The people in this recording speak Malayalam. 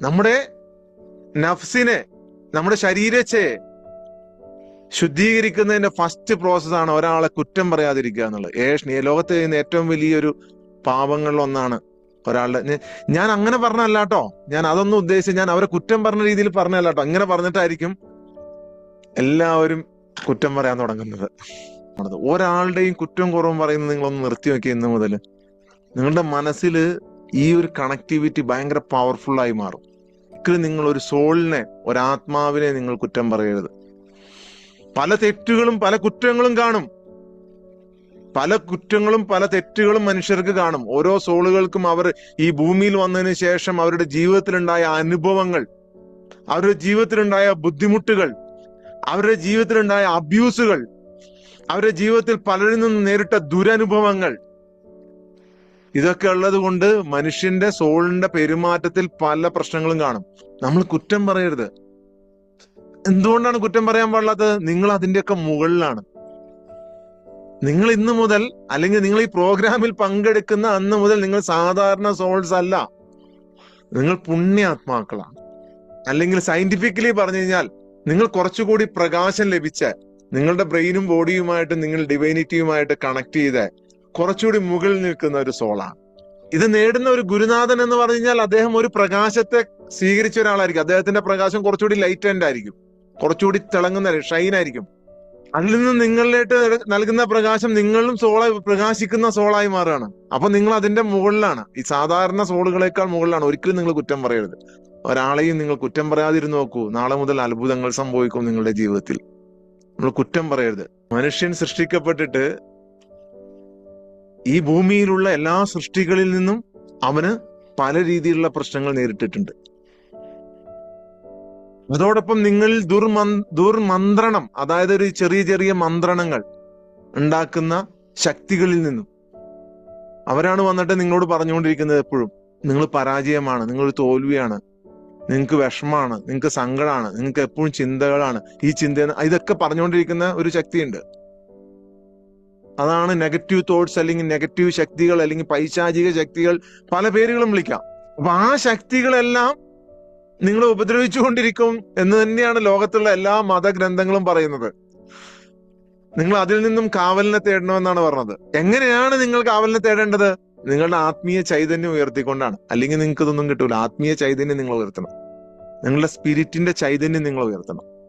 നമ്മുടെ നഫ്സിനെ, നമ്മുടെ ശരീരത്തെ ശുദ്ധീകരിക്കുന്നതിന്റെ ഫസ്റ്റ് പ്രോസസ്സാണ് ഒരാളെ കുറ്റം പറയാതിരിക്കുക എന്നുള്ളത്. ലോകത്ത് ചെയ്യുന്ന ഏറ്റവും വലിയൊരു പാപങ്ങളിൽ ഒന്നാണ് ഒരാളുടെ. ഞാൻ അങ്ങനെ പറഞ്ഞല്ല കേട്ടോ, ഞാൻ അതൊന്നും ഉദ്ദേശിച്ച് ഞാൻ അവരെ കുറ്റം പറഞ്ഞ രീതിയിൽ പറഞ്ഞല്ല കേട്ടോ. അങ്ങനെ പറഞ്ഞിട്ടായിരിക്കും എല്ലാവരും കുറ്റം പറയാൻ തുടങ്ങുന്നത്. ഒരാളുടെയും കുറ്റം കുറവും പറയുന്നത് നിങ്ങളൊന്ന് നിർത്തി വെക്കുക. ഇന്ന് മുതൽ നിങ്ങളുടെ മനസ്സിൽ ഈ ഒരു കണക്ടിവിറ്റി ഭയങ്കര പവർഫുൾ ആയി മാറും. ഒരിക്കലും നിങ്ങൾ ഒരു സോളിനെ, ഒരാത്മാവിനെ നിങ്ങൾ കുറ്റം പറയരുത്. പല തെറ്റുകളും പല കുറ്റങ്ങളും കാണും. പല കുറ്റങ്ങളും പല തെറ്റുകളും മനുഷ്യർക്ക് കാണും. ഓരോ സോളുകൾക്കും അവർ ഈ ഭൂമിയിൽ വന്നതിന് ശേഷം അവരുടെ ജീവിതത്തിലുണ്ടായ അനുഭവങ്ങൾ, അവരുടെ ജീവിതത്തിലുണ്ടായ ബുദ്ധിമുട്ടുകൾ, അവരുടെ ജീവിതത്തിലുണ്ടായ അബ്യൂസുകൾ, അവരുടെ ജീവിതത്തിൽ പലരിൽ നിന്നും നേരിട്ട ദുരനുഭവങ്ങൾ, ഇതൊക്കെ ഉള്ളത് കൊണ്ട് മനുഷ്യന്റെ സോളിന്റെ പെരുമാറ്റത്തിൽ പല പ്രശ്നങ്ങളും കാണും. നമ്മൾ കുറ്റം പറയരുത്. എന്തുകൊണ്ടാണ് കുറ്റം പറയാൻ പാടില്ലാത്തത്? നിങ്ങൾ അതിന്റെയൊക്കെ മുകളിലാണ്. നിങ്ങൾ ഇന്ന് മുതൽ, അല്ലെങ്കിൽ നിങ്ങൾ ഈ പ്രോഗ്രാമിൽ പങ്കെടുക്കുന്ന അന്ന് മുതൽ നിങ്ങൾ സാധാരണ സോൾസ് അല്ല, നിങ്ങൾ പുണ്യാത്മാക്കളാണ്. അല്ലെങ്കിൽ സയന്റിഫിക്കലി പറഞ്ഞു കഴിഞ്ഞാൽ നിങ്ങൾ കുറച്ചുകൂടി പ്രകാശം ലഭിച്ച, നിങ്ങളുടെ ബ്രെയിനും ബോഡിയുമായിട്ട് നിങ്ങൾ ഡിവൈനിറ്റിയുമായിട്ട് കണക്ട് ചെയ്ത കുറച്ചുകൂടി മുകളിൽ നിൽക്കുന്ന ഒരു സോളാണ്. ഇത് നേടുന്ന ഒരു ഗുരുനാഥൻ എന്ന് പറഞ്ഞു കഴിഞ്ഞാൽ അദ്ദേഹം ഒരു പ്രകാശത്തെ സ്വീകരിച്ച ഒരാളായിരിക്കും. അദ്ദേഹത്തിന്റെ പ്രകാശം കുറച്ചുകൂടി ലൈറ്റ് ആൻഡ് ആയിരിക്കും, കുറച്ചുകൂടി തിളങ്ങുന്ന ഷൈൻ ആയിരിക്കും. അതിൽ നിന്ന് നിങ്ങളിലേക്ക് നൽകുന്ന പ്രകാശം നിങ്ങളും പ്രകാശിക്കുന്ന സോളായി മാറുകയാണ്. അപ്പൊ നിങ്ങൾ അതിന്റെ മുകളിലാണ്, ഈ സാധാരണ സോളുകളെക്കാൾ മുകളിലാണ്. ഒരിക്കലും നിങ്ങൾ കുറ്റം പറയരുത്. ഒരാളെയും നിങ്ങൾ കുറ്റം പറയാതിരുന്ന് നോക്കൂ. നാളെ മുതൽ അത്ഭുതങ്ങൾ സംഭവിക്കും നിങ്ങളുടെ ജീവിതത്തിൽ. നമ്മൾ കുറ്റം പറയരുത്. മനുഷ്യൻ സൃഷ്ടിക്കപ്പെട്ടിട്ട് ഈ ഭൂമിയിലുള്ള എല്ലാ സൃഷ്ടികളിൽ നിന്നും അവന് പല രീതിയിലുള്ള പ്രശ്നങ്ങൾ നേരിട്ടിട്ടുണ്ട്. അതോടൊപ്പം നിങ്ങൾ ദുർമന്ത്രണം, അതായത് ഒരു ചെറിയ ചെറിയ മന്ത്രണങ്ങൾ ഉണ്ടാക്കുന്ന ശക്തികളിൽ നിന്നും അവരാണ് വന്നിട്ട് നിങ്ങളോട് പറഞ്ഞുകൊണ്ടിരിക്കുന്നത് എപ്പോഴും നിങ്ങൾ പരാജയമാണ്, നിങ്ങൾ തോൽവിയാണ്, നിങ്ങൾക്ക് വിഷമാണ്, നിങ്ങൾക്ക് സങ്കടമാണ്, നിങ്ങൾക്ക് എപ്പോഴും ചിന്തകളാണ്, ഈ ചിന്ത, ഇതൊക്കെ പറഞ്ഞുകൊണ്ടിരിക്കുന്ന ഒരു ശക്തിയുണ്ട്. അതാണ് നെഗറ്റീവ് തോട്ട്സ്, അല്ലെങ്കിൽ നെഗറ്റീവ് ശക്തികൾ, അല്ലെങ്കിൽ പൈശാചിക ശക്തികൾ, പല പേരുകളും വിളിക്കാം. അപ്പൊ ആ ശക്തികളെല്ലാം നിങ്ങളെ ഉപദ്രവിച്ചുകൊണ്ടിരിക്കും എന്ന് തന്നെയാണ് ലോകത്തുള്ള എല്ലാ മതഗ്രന്ഥങ്ങളും പറയുന്നത്. നിങ്ങൾ അതിൽ നിന്നും കാവലിനെ തേടണമെന്നാണ് പറഞ്ഞത്. എങ്ങനെയാണ് നിങ്ങൾ കാവലിനെ തേടേണ്ടത്? നിങ്ങളുടെ ആത്മീയ ചൈതന്യം ഉയർത്തിക്കൊണ്ടാണ്. അല്ലെങ്കിൽ നിങ്ങൾക്ക് ഇതൊന്നും കിട്ടൂല. ആത്മീയ ചൈതന്യം നിങ്ങൾ ഉയർത്തണം. നിങ്ങളുടെ സ്പിരിറ്റിന്റെ ചൈതന്യം നിങ്ങൾ ഉയർത്തണം.